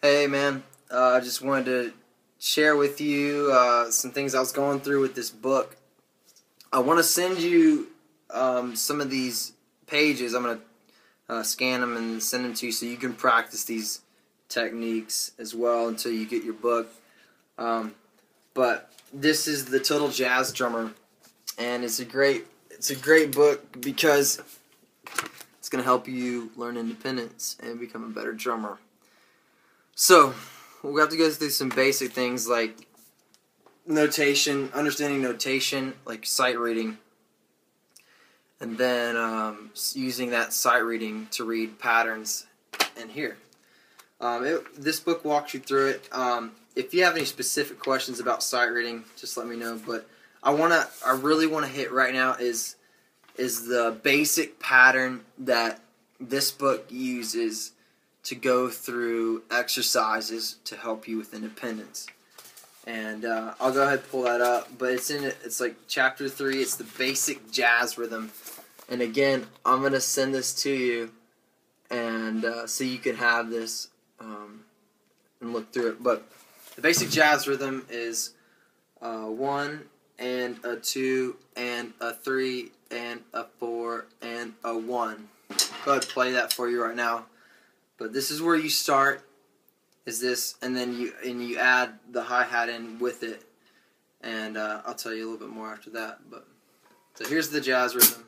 Hey man, I just wanted to share with you some things I was going through with this book. I want to send you some of these pages. I'm going to scan them and send them to you so you can practice these techniques as well until you get your book. But this is the Total Jazz Drummer, and it's a great book because it's going to help you learn independence and become a better drummer. So, we'll have to go through some basic things like notation, understanding notation, like sight reading, and then using that sight reading to read patterns in here. This book walks you through it. If you have any specific questions about sight reading, just let me know. But I really want to hit right now is the basic pattern that this book uses to go through exercises to help you with independence. And I'll go ahead and pull that up, but it's like chapter 3, it's the basic jazz rhythm. And again, I'm going to send this to you and so you can have this and look through it. But the basic jazz rhythm is 1 and a 2 and a 3 and a 4 and a 1. Go ahead and play that for you right now. But this is where you start, is this, and then you add the hi-hat in with it, and I'll tell you a little bit more after that. But so here's the jazz rhythm.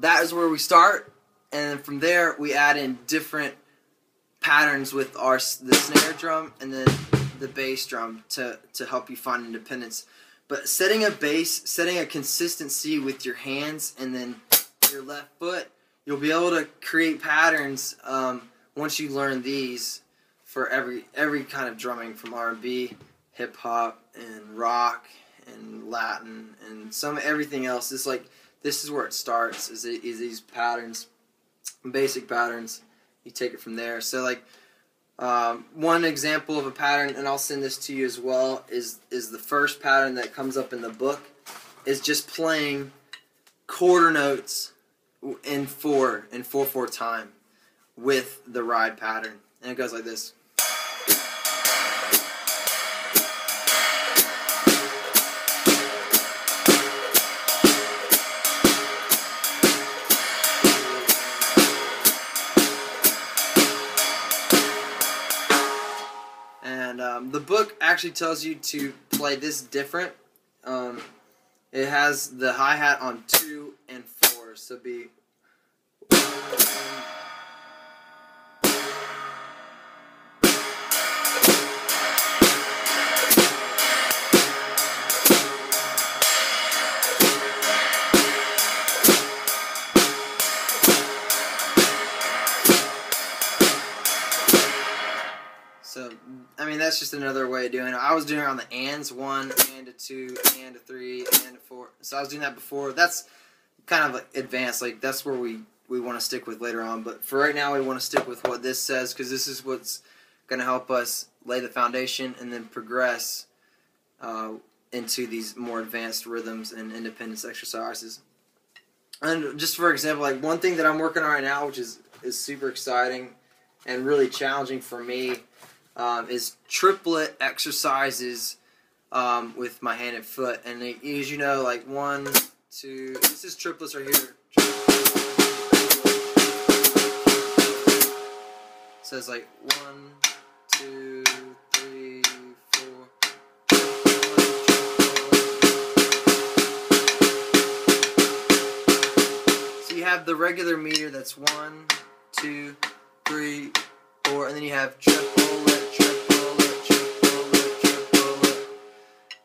That is where we start, and then from there we add in different patterns with the snare drum and then the bass drum to help you find independence. But setting a consistency with your hands and then your left foot, you'll be able to create patterns once you learn these for every kind of drumming, from R&B, hip hop, and rock, and Latin, and everything else. It's like, this is where it starts, is these patterns, basic patterns. You take it from there. So like one example of a pattern, and I'll send this to you as well, is the first pattern that comes up in the book, is just playing quarter notes in 4/4 time with the ride pattern. And it goes like this. The book actually tells you to play this different. It has the hi-hat on 2 and 4, so be 1, 1. So, I mean, that's just another way of doing it. I was doing it on the ands, 1, and a 2, and a 3, and a 4. So I was doing that before. That's kind of like advanced. Like, that's where we want to stick with later on. But for right now, we want to stick with what this says, because this is what's going to help us lay the foundation and then progress into these more advanced rhythms and independence exercises. And just for example, like one thing that I'm working on right now, which is super exciting and really challenging for me, is triplet exercises with my hand and foot. And as you know, like 1, 2, this is triplets right here. It says like 1, 2, 3, 4. So you have the regular meter that's 1, 2, 3, 4, and then you have triplet.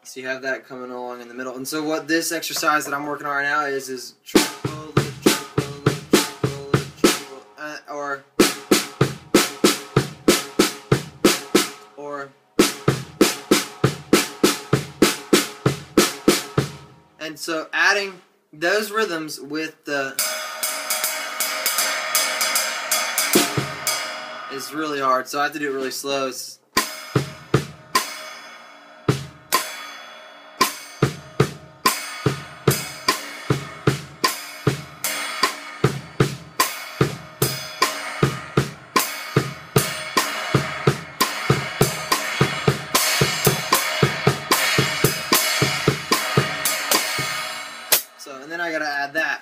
So you have that coming along in the middle. And so what this exercise that I'm working on right now is triple, or And so adding those rhythms with the is really hard. So I have to do it really slow. And then I gotta add that,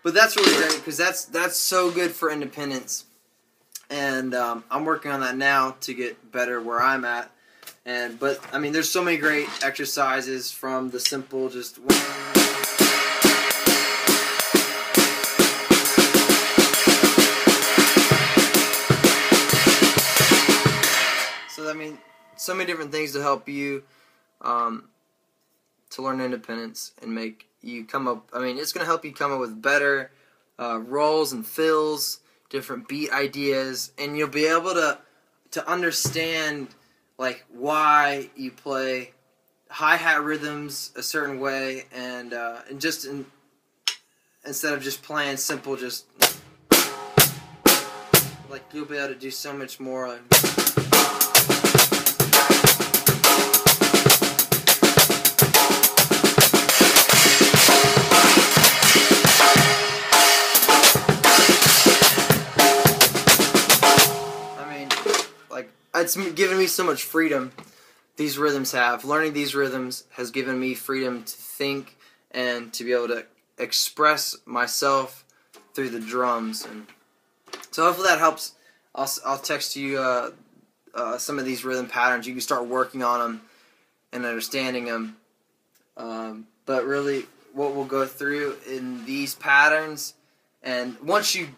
but that's really great because that's so good for independence, and I'm working on that now to get better where I'm at. But I mean, there's so many great exercises from the simple just. So I mean, so many different things to help you to learn independence and make you come up. I mean, it's going to help you come up with better rolls and fills, different beat ideas, and you'll be able to understand like why you play hi-hat rhythms a certain way, and instead of just playing simple, just like you'll be able to do so much more. It's given me so much freedom. These rhythms have. Learning these rhythms has given me freedom to think and to be able to express myself through the drums. And so hopefully that helps. I'll text you some of these rhythm patterns. You can start working on them and understanding them. But really, what we'll go through in these patterns, and once you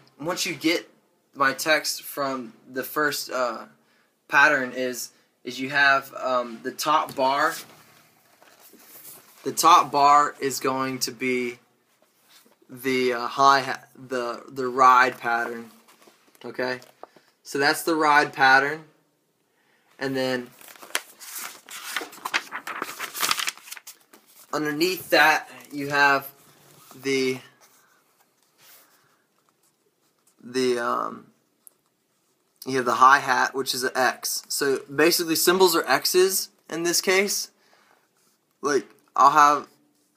get my text from the first pattern is you have the top bar. The top bar is going to be the hi-hat, the ride pattern. Okay, so that's the ride pattern, and then underneath that you have the you have the hi-hat, which is an X. So basically cymbals are X's in this case. Like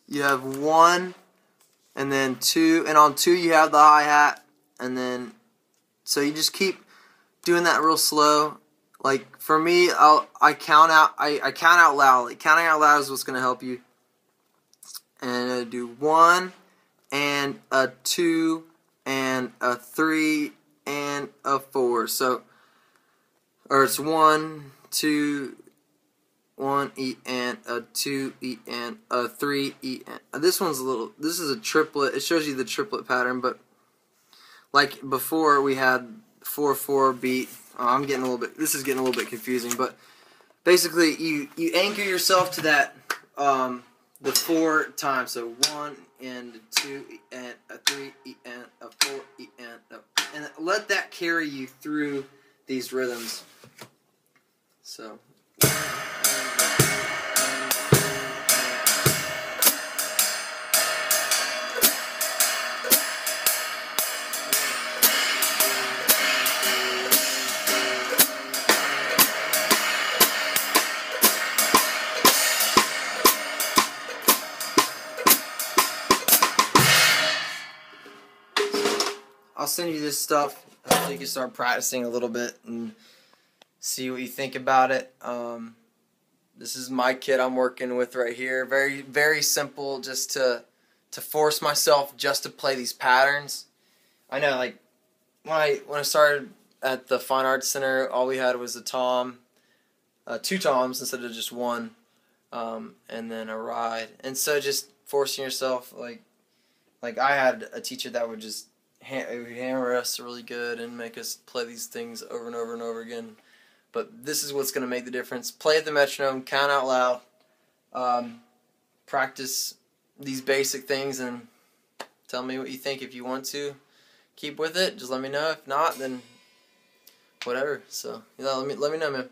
you have 1 and then 2, and on 2 you have the hi-hat, and then so you just keep doing that real slow. Like for me, I count out loud. Like counting out loud is what's gonna help you. And I do 1 and a 2 and a 3 and a 4. So, or it's 1, 2, 1 E and a 2 E and a 3 E and this one's this is a triplet. It shows you the triplet pattern, but like before we had 4/4 beat. I'm getting a little bit. This is getting a little bit confusing, but basically you anchor yourself to that the 4 times. So 1 and a 2 E and a 3 E and a 4 E and let that carry you through these rhythms. So. I'll send you this stuff. Hopefully you can start practicing a little bit and see what you think about it. This is my kit I'm working with right here. Very, very simple, just to force myself just to play these patterns. I know, like when I started at the Fine Arts Center, all we had was a tom, 2 toms instead of just 1, and then a ride. And so just forcing yourself, like I had a teacher that would just hammer us really good and make us play these things over and over and over again. But this is what's going to make the difference. Play at the metronome, count out loud, practice these basic things, and tell me what you think. If you want to keep with it, just let me know. If not, then whatever. So let me know, man.